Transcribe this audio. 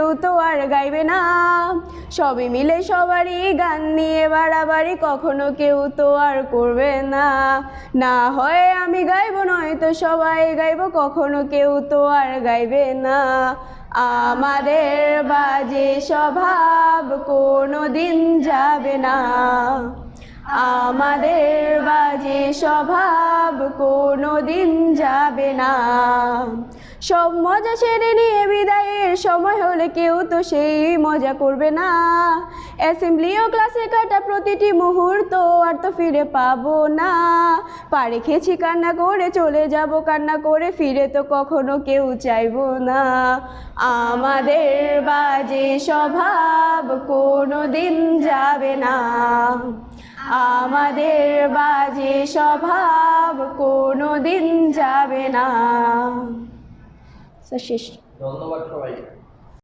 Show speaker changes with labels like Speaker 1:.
Speaker 1: কেউ তো আর গাইবে না। সবাই মিলে সবারই গান নিয়ে বাড়াবাড়ি কখনো কেউ তো আর করবে না। না হয় আমি গাইবো নয়তো সবাই গাইবো, কখনো কেউ তো আর গাইবে না। আমাদের বাজে স্বভাব কোনো দিন যাবে না। আমাদের বাজে স্বভাব কোনো দিন যাবে না। সব মজা সেরে নিয়ে বিদায়ের সময় হলে কেউ তো সেই মজা করবে না। অ্যাসেম্বলি ও ক্লাসে কাটা প্রতিটি মুহূর্ত আর তো ফিরে পাবো না। পা রেখেছি কান্না করে চলে যাব কান্না করে, ফিরে তো কখনো কেউ চাইবো না। আমাদের বাজে স্বভাব কোনো দিন যাবে না। আমাদের বাজে স্বভাব কোনো দিন যাবে না। শেষ।
Speaker 2: ধন্যবাদ সবাইকে।